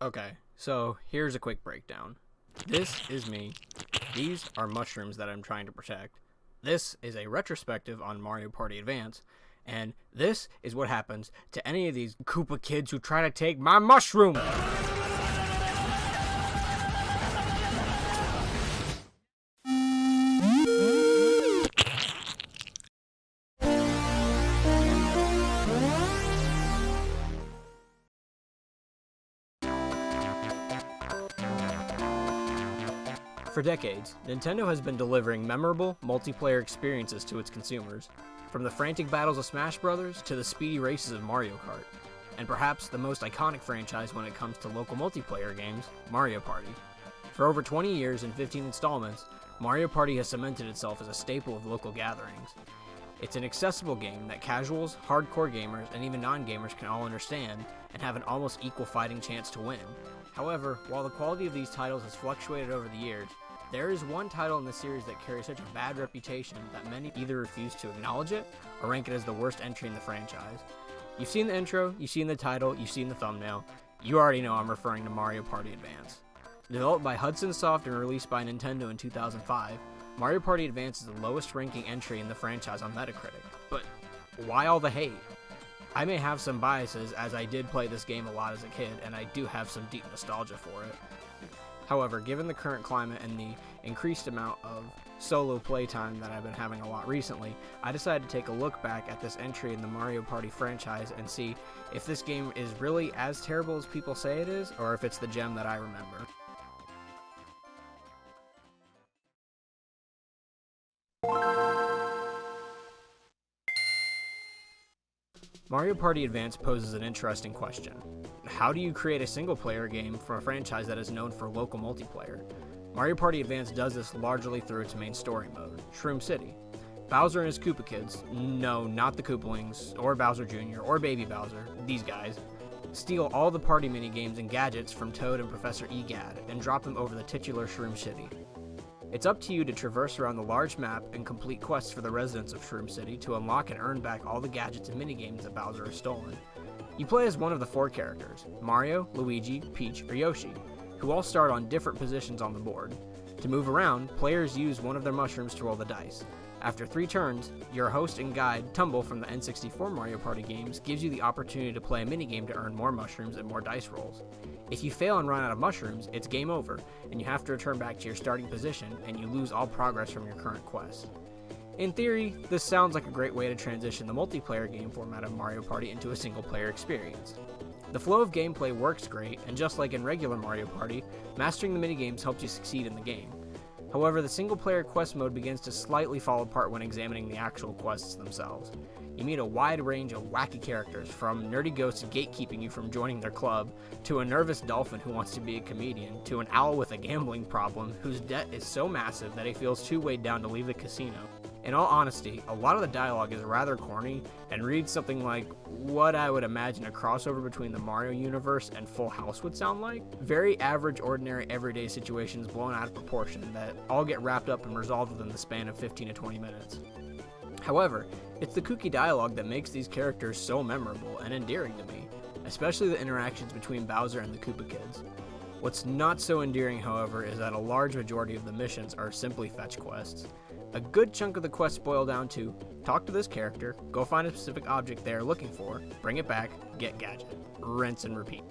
Okay, so here's a quick breakdown. This is me. These are mushrooms that I'm trying to protect. This is a retrospective on Mario Party Advance. And this is what happens to any of these Koopa kids who try to take my mushroom! For decades, Nintendo has been delivering memorable, multiplayer experiences to its consumers, from the frantic battles of Smash Bros. To the speedy races of Mario Kart, and perhaps the most iconic franchise when it comes to local multiplayer games, Mario Party. For over 20 years and 15 installments, Mario Party has cemented itself as a staple of local gatherings. It's an accessible game that casuals, hardcore gamers, and even non-gamers can all understand, and have an almost equal fighting chance to win. However, while the quality of these titles has fluctuated over the years, there is one title in the series that carries such a bad reputation that many either refuse to acknowledge it or rank it as the worst entry in the franchise. You've seen the intro, you've seen the title, you've seen the thumbnail. You already know I'm referring to Mario Party Advance. Developed by Hudson Soft and released by Nintendo in 2005, Mario Party Advance is the lowest ranking entry in the franchise on Metacritic. But why all the hate? I may have some biases, as I did play this game a lot as a kid, and I do have some deep nostalgia for it. However, given the current climate and the increased amount of solo playtime that I've been having a lot recently, I decided to take a look back at this entry in the Mario Party franchise and see if this game is really as terrible as people say it is, or if it's the gem that I remember. Mario Party Advance poses an interesting question. How do you create a single-player game for a franchise that is known for local multiplayer? Mario Party Advance does this largely through its main story mode, Shroom City. Bowser and his Koopa kids, no, not the Koopalings, or Bowser Jr., or Baby Bowser, these guys, steal all the party minigames and gadgets from Toad and Professor Egad and drop them over the titular Shroom City. It's up to you to traverse around the large map and complete quests for the residents of Shroom City to unlock and earn back all the gadgets and minigames that Bowser has stolen. You play as one of the four characters, Mario, Luigi, Peach, or Yoshi, who all start on different positions on the board. To move around, players use one of their mushrooms to roll the dice. After 3 turns, your host and guide, Tumble from the N64 Mario Party games, gives you the opportunity to play a minigame to earn more mushrooms and more dice rolls. If you fail and run out of mushrooms, it's game over, and you have to return back to your starting position, and you lose all progress from your current quest. In theory, this sounds like a great way to transition the multiplayer game format of Mario Party into a single-player experience. The flow of gameplay works great, and just like in regular Mario Party, mastering the minigames helps you succeed in the game. However, the single-player quest mode begins to slightly fall apart when examining the actual quests themselves. You meet a wide range of wacky characters, from nerdy ghosts gatekeeping you from joining their club, to a nervous dolphin who wants to be a comedian, to an owl with a gambling problem whose debt is so massive that he feels too weighed down to leave the casino. In all honesty, a lot of the dialogue is rather corny and reads something like what I would imagine a crossover between the Mario universe and Full House would sound like. Very average, ordinary, everyday situations blown out of proportion that all get wrapped up and resolved within the span of 15 to 20 minutes. However, it's the kooky dialogue that makes these characters so memorable and endearing to me, especially the interactions between Bowser and the Koopa kids. What's not so endearing, however, is that a large majority of the missions are simply fetch quests. A good chunk of the quests boil down to, talk to this character, go find a specific object they are looking for, bring it back, get gadget, rinse and repeat.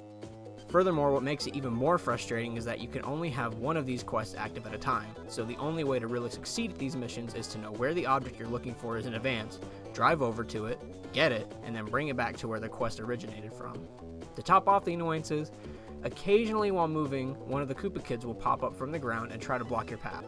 Furthermore, what makes it even more frustrating is that you can only have one of these quests active at a time, so the only way to really succeed at these missions is to know where the object you're looking for is in advance, drive over to it, get it, and then bring it back to where the quest originated from. To top off the annoyances, occasionally while moving, one of the Koopa kids will pop up from the ground and try to block your path.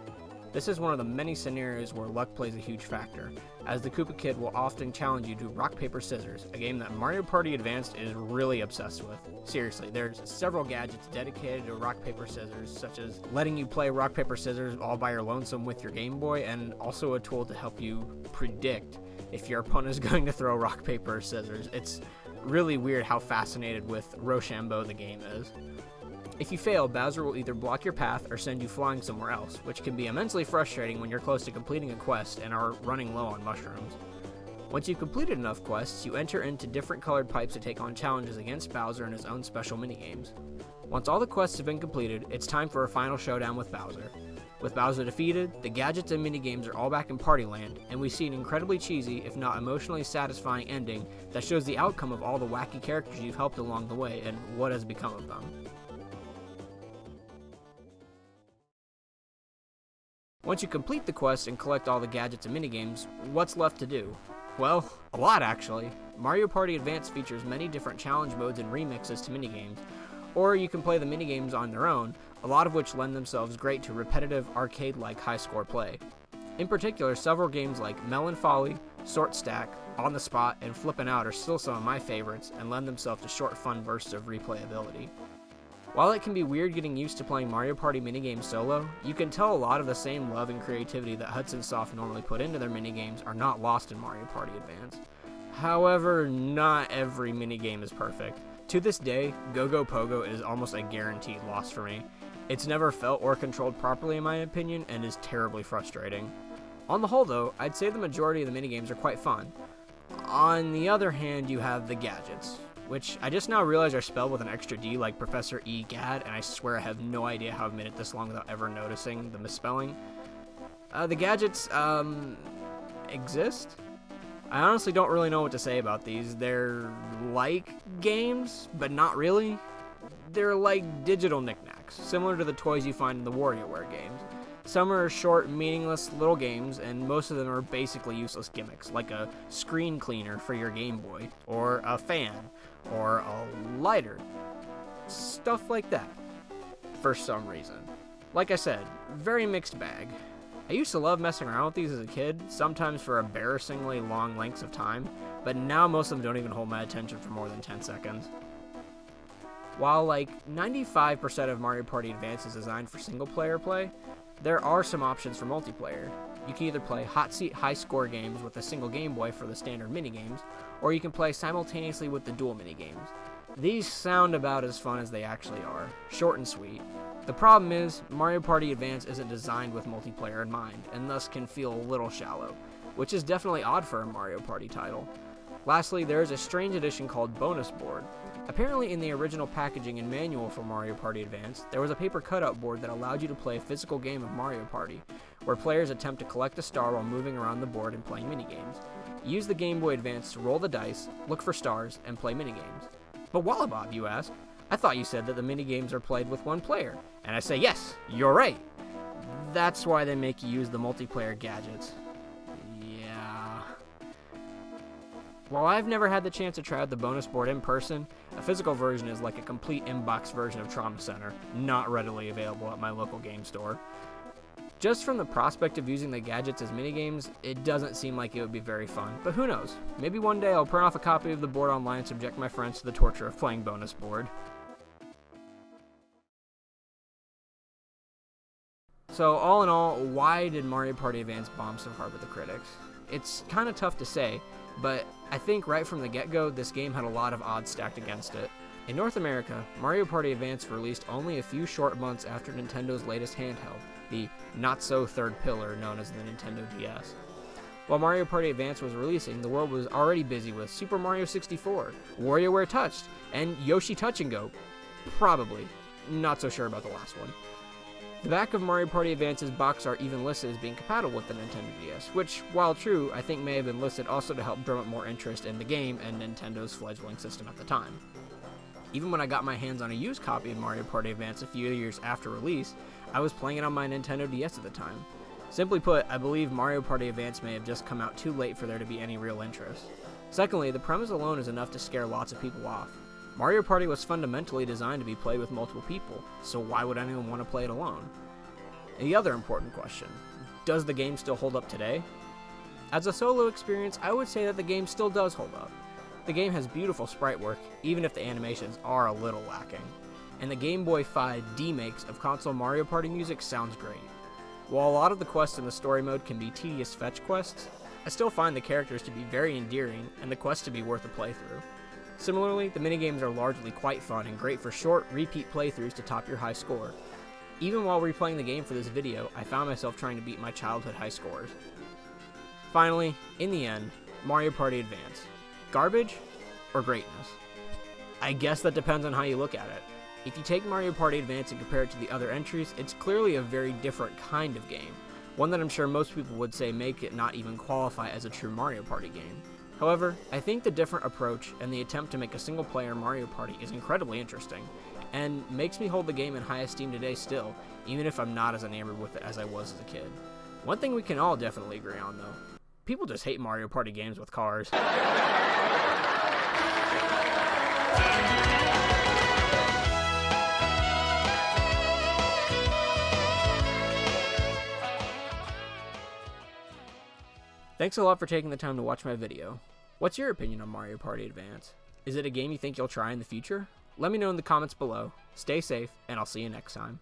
This is one of the many scenarios where luck plays a huge factor, as the Koopa Kid will often challenge you to rock, paper, scissors, a game that Mario Party Advanced is really obsessed with. Seriously, there's several gadgets dedicated to rock, paper, scissors, such as letting you play rock, paper, scissors all by your lonesome with your Game Boy, and also a tool to help you predict if your opponent is going to throw rock, paper, or scissors. It's really weird how fascinated with Rochambeau the game is. If you fail, Bowser will either block your path or send you flying somewhere else, which can be immensely frustrating when you're close to completing a quest and are running low on mushrooms. Once you've completed enough quests, you enter into different colored pipes to take on challenges against Bowser and his own special minigames. Once all the quests have been completed, it's time for a final showdown with Bowser. With Bowser defeated, the gadgets and minigames are all back in Party Land, and we see an incredibly cheesy, if not emotionally satisfying ending that shows the outcome of all the wacky characters you've helped along the way and what has become of them. Once you complete the quest and collect all the gadgets and minigames, what's left to do? Well, a lot actually. Mario Party Advance features many different challenge modes and remixes to minigames, or you can play the minigames on their own, a lot of which lend themselves great to repetitive, arcade-like high-score play. In particular, several games like Melon Folly, Sort Stack, On the Spot, and Flippin' Out are still some of my favorites and lend themselves to short, fun bursts of replayability. While it can be weird getting used to playing Mario Party minigames solo, you can tell a lot of the same love and creativity that Hudson Soft normally put into their minigames are not lost in Mario Party Advance. However, not every minigame is perfect. To this day, Go-Go Pogo is almost a guaranteed loss for me. It's never felt or controlled properly in my opinion, and is terribly frustrating. On the whole though, I'd say the majority of the minigames are quite fun. On the other hand, you have the gadgets, which I just now realize are spelled with an extra D like Professor E. Gadd, and I swear I have no idea how I've made it this long without ever noticing the misspelling. The gadgets, exist? I honestly don't really know what to say about these. They're like games, but not really. They're like digital knickknacks, similar to the toys you find in the WarioWare games. Some are short, meaningless little games, and most of them are basically useless gimmicks, like a screen cleaner for your Game Boy, or a fan, or a lighter. Stuff like that, for some reason. Like I said, very mixed bag. I used to love messing around with these as a kid, sometimes for embarrassingly long lengths of time, but now most of them don't even hold my attention for more than 10 seconds. While like 95% of Mario Party Advance is designed for single-player play, there are some options for multiplayer. You can either play hot seat high-score games with a single Game Boy for the standard minigames, or you can play simultaneously with the dual minigames. These sound about as fun as they actually are, short and sweet. The problem is, Mario Party Advance isn't designed with multiplayer in mind, and thus can feel a little shallow, which is definitely odd for a Mario Party title. Lastly, there is a strange addition called Bonus Board. Apparently in the original packaging and manual for Mario Party Advance, there was a paper cutout board that allowed you to play a physical game of Mario Party, where players attempt to collect a star while moving around the board and playing minigames. Use the Game Boy Advance to roll the dice, look for stars, and play minigames. But Wallabob, you ask? I thought you said that the minigames are played with one player. And I say, yes, you're right. That's why they make you use the multiplayer gadgets. Yeah. While I've never had the chance to try out the bonus board in person, a physical version is like a complete inbox version of Trauma Center, not readily available at my local game store. Just from the prospect of using the gadgets as minigames, it doesn't seem like it would be very fun, but who knows? Maybe one day I'll print off a copy of the board online and subject my friends to the torture of playing bonus board. So all in all, why did Mario Party Advance bomb so hard with the critics? It's kind of tough to say, but I think right from the get-go, this game had a lot of odds stacked against it. In North America, Mario Party Advance released only a few short months after Nintendo's latest handheld, the not-so-third pillar known as the Nintendo DS. While Mario Party Advance was releasing, the world was already busy with Super Mario 64, WarioWare Touched, and Yoshi Touch and Go. Probably. Not so sure about the last one. The back of Mario Party Advance's box art even listed as being compatible with the Nintendo DS, which, while true, I think may have been listed also to help drum up more interest in the game and Nintendo's fledgling system at the time. Even when I got my hands on a used copy of Mario Party Advance a few years after release, I was playing it on my Nintendo DS at the time. Simply put, I believe Mario Party Advance may have just come out too late for there to be any real interest. Secondly, the premise alone is enough to scare lots of people off. Mario Party was fundamentally designed to be played with multiple people, so why would anyone want to play it alone? And the other important question, does the game still hold up today? As a solo experience, I would say that the game still does hold up. The game has beautiful sprite work, even if the animations are a little lacking. And the Game Boy 5 demakes of console Mario Party music sounds great. While a lot of the quests in the story mode can be tedious fetch quests, I still find the characters to be very endearing and the quests to be worth a playthrough. Similarly, the minigames are largely quite fun and great for short, repeat playthroughs to top your high score. Even while replaying the game for this video, I found myself trying to beat my childhood high scores. Finally, in the end, Mario Party Advance. Garbage or greatness? I guess that depends on how you look at it. If you take Mario Party Advance and compare it to the other entries, it's clearly a very different kind of game. One that I'm sure most people would say make it not even qualify as a true Mario Party game. However, I think the different approach and the attempt to make a single-player Mario Party is incredibly interesting, and makes me hold the game in high esteem today still, even if I'm not as enamored with it as I was as a kid. One thing we can all definitely agree on, though. People just hate Mario Party games with cars. Thanks a lot for taking the time to watch my video. What's your opinion on Mario Party Advance? Is it a game you think you'll try in the future? Let me know in the comments below. Stay safe, and I'll see you next time.